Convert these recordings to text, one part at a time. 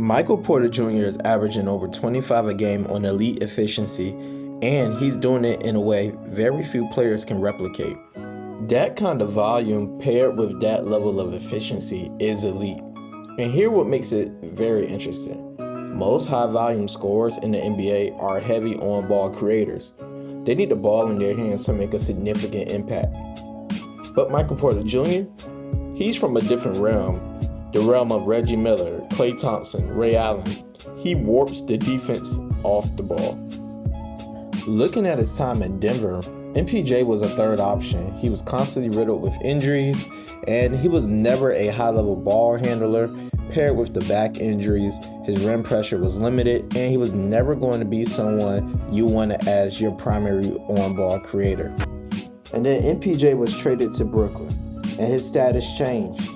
Michael Porter Jr. is averaging over 25 a game on elite efficiency, and he's doing it in a way very few players can replicate. That kind of volume paired with that level of efficiency is elite. And here what makes it very interesting. Most high volume scorers in the NBA are heavy on ball creators. They need the ball in their hands to make a significant impact. But Michael Porter Jr., he's from a different realm. The realm of Reggie Miller, Klay Thompson, Ray Allen. He warps the defense off the ball. Looking at his time in Denver, MPJ was a third option. He was constantly riddled with injuries, and he was never a high-level ball handler. Paired with the back injuries, his rim pressure was limited, and he was never going to be someone you wanted as your primary on-ball creator. And then MPJ was traded to Brooklyn, and his status changed.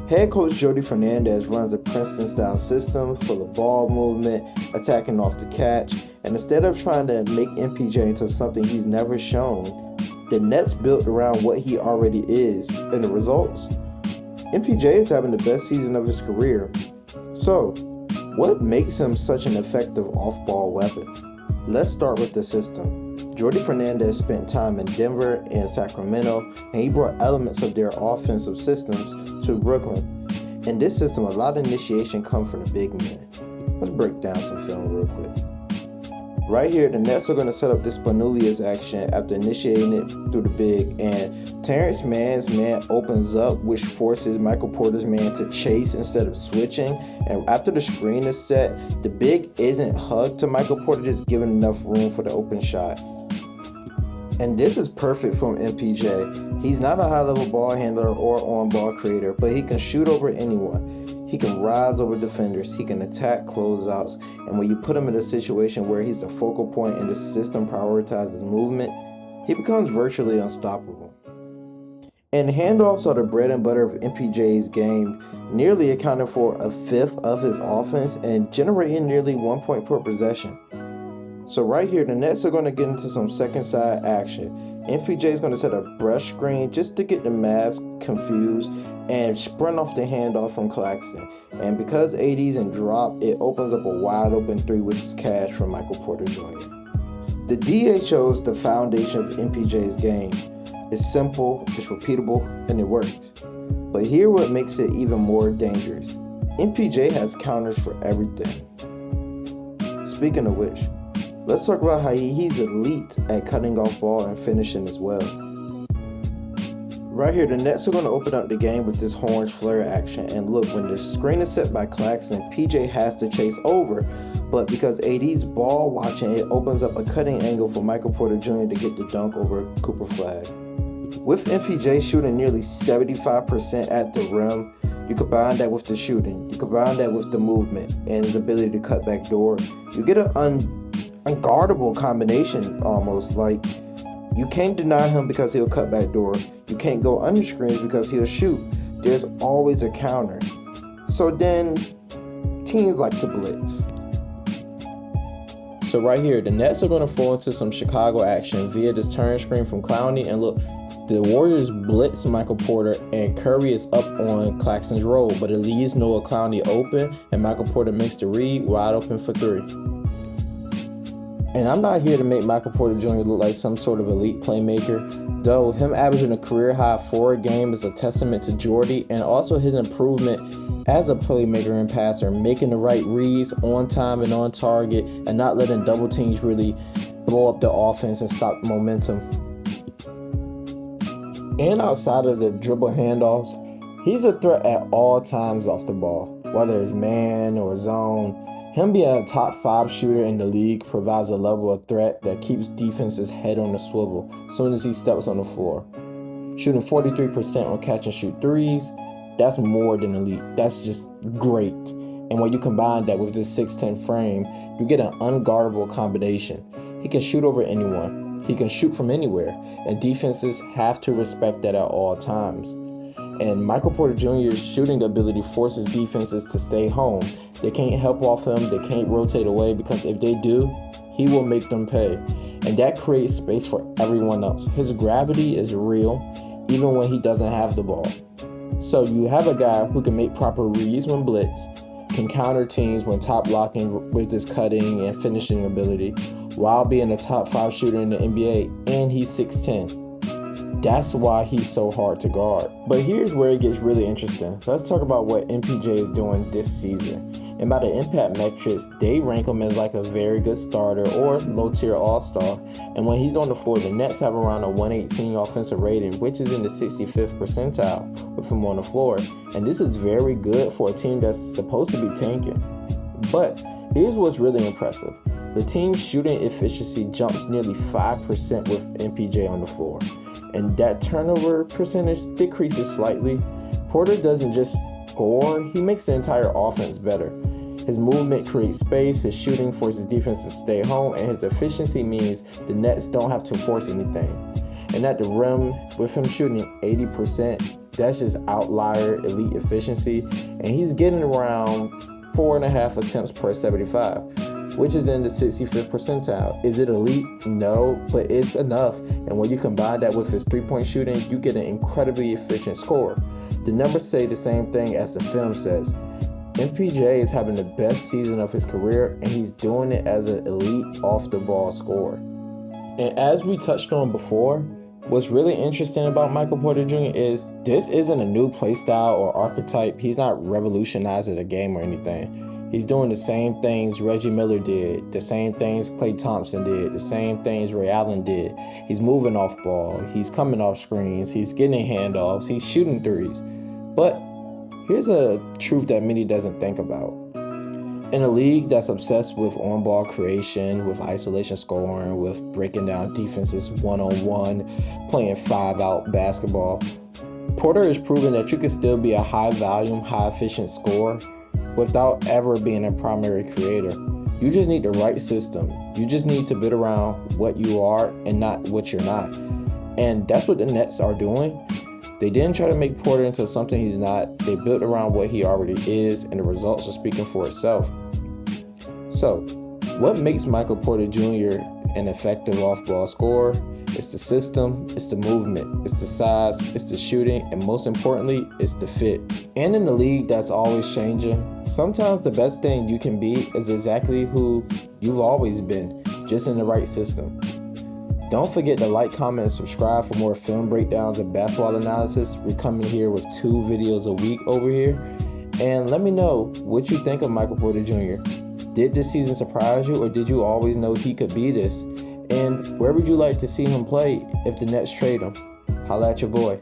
Head coach Jordi Fernandez runs a Princeton-style system full of ball movement, attacking off the catch, and instead of trying to make MPJ into something he's never shown, the Nets built around what he already is, and the results? MPJ is having the best season of his career. So, what makes him such an effective off-ball weapon? Let's start with the system. Jordi Fernandez spent time in Denver and Sacramento, and he brought elements of their offensive systems to Brooklyn. In this system, a lot of initiation comes from the big men. Let's break down some film real quick. Right here, the Nets are going to set up this Spanulius action after initiating it through the big, and Terrence Mann's man opens up, which forces Michael Porter's man to chase instead of switching. And after the screen is set, the big isn't hugged to Michael Porter, just giving enough room for the open shot. And this is perfect from MPJ. He's not a high-level ball handler or on-ball creator, but he can shoot over anyone. He can rise over defenders, he can attack closeouts, and when you put him in a situation where he's the focal point and the system prioritizes movement, he becomes virtually unstoppable. And handoffs are the bread and butter of MPJ's game, nearly accounting for a fifth of his offense and generating nearly 1 point per possession. So right here, the Nets are going to get into some second side action. MPJ is going to set a brush screen just to get the Mavs confused and sprint off the handoff from Claxton. And because AD's in drop, it opens up a wide open three, which is cash from Michael Porter Jr. The DHO is the foundation of MPJ's game. It's simple, it's repeatable, and it works. But here what makes it even more dangerous. MPJ has counters for everything. Speaking of which, let's talk about how he's elite at cutting off ball and finishing as well. Right here, the Nets are going to open up the game with this orange flare action. And look, when the screen is set by Claxton, PJ has to chase over. But because AD's ball watching, it opens up a cutting angle for Michael Porter Jr. to get the dunk over Cooper Flag. With MPJ shooting nearly 75% at the rim, you combine that with the shooting, you combine that with the movement and his ability to cut back door, you get an unguardable combination almost. Like, you can't deny him because he'll cut back door. You can't go under screens because he'll shoot. There's always a counter. So then teams like to blitz. So right here, the Nets are going to fall into some Chicago action via this turn screen from Clowney. And look, the Warriors blitz Michael Porter and Curry is up on Claxton's roll, but it leaves Noah Clowney open and Michael Porter makes the read wide open for three. And I'm not here to make Michael Porter Jr. look like some sort of elite playmaker, though him averaging a career-high 4 a game is a testament to Jordi and also his improvement as a playmaker and passer, making the right reads on time and on target and not letting double teams really blow up the offense and stop momentum. And outside of the dribble handoffs, he's a threat at all times off the ball, whether it's man or zone. Him being a top 5 shooter in the league provides a level of threat that keeps defenses' head on the swivel as soon as he steps on the floor. Shooting 43% on catch and shoot threes, that's more than elite. That's just great. And when you combine that with this 6'10 frame, you get an unguardable combination. He can shoot over anyone. He can shoot from anywhere, and defenses have to respect that at all times. And Michael Porter Jr.'s shooting ability forces defenses to stay home. They can't help off him, they can't rotate away, because if they do, he will make them pay. And that creates space for everyone else. His gravity is real, even when he doesn't have the ball. So you have a guy who can make proper reads when blitz, can counter teams when top blocking with his cutting and finishing ability, while being a top 5 shooter in the NBA, and he's 6'10". That's why he's so hard to guard. But here's where it gets really interesting. Let's talk about what MPJ is doing this season. And by the impact metrics, they rank him as like a very good starter or low-tier all-star. And when he's on the floor, the Nets have around a 118 offensive rating, which is in the 65th percentile with him on the floor. And this is very good for a team that's supposed to be tanking. But here's what's really impressive. The team's shooting efficiency jumps nearly 5% with MPJ on the floor. And that turnover percentage decreases slightly. Porter doesn't just score, he makes the entire offense better. His movement creates space, his shooting forces defense to stay home, and his efficiency means the Nets don't have to force anything. And at the rim, with him shooting 80%, that's just outlier elite efficiency, and he's getting around 4.5 attempts per 75, which is in the 65th percentile. Is it elite? No, but it's enough. And when you combine that with his three-point shooting, you get an incredibly efficient scorer. The numbers say the same thing as the film says. MPJ is having the best season of his career, and he's doing it as an elite off-the-ball scorer. And as we touched on before, what's really interesting about Michael Porter Jr. is this isn't a new play style or archetype. He's not revolutionizing the game or anything. He's doing the same things Reggie Miller did, the same things Klay Thompson did, the same things Ray Allen did. He's moving off ball, he's coming off screens, he's getting handoffs, he's shooting threes. But here's a truth that many doesn't think about. In a league that's obsessed with on-ball creation, with isolation scoring, with breaking down defenses one-on-one, playing 5-out basketball, Porter is proving that you can still be a high-volume, high-efficient scorer without ever being a primary creator. You just need the right system. You just need to build around what you are and not what you're not. And that's what the Nets are doing. They didn't try to make Porter into something he's not. They built around what he already is, and the results are speaking for itself. So, what makes Michael Porter Jr. an effective off-ball scorer? It's the system, it's the movement, it's the size, it's the shooting, and most importantly, it's the fit. And in a league that's always changing, sometimes the best thing you can be is exactly who you've always been, just in the right system. Don't forget to like, comment, and subscribe for more film breakdowns and basketball analysis. We're coming here with 2 videos a week over here. And let me know what you think of Michael Porter Jr. Did this season surprise you, or did you always know he could be this? And where would you like to see him play if the Nets trade him? Holla at your boy.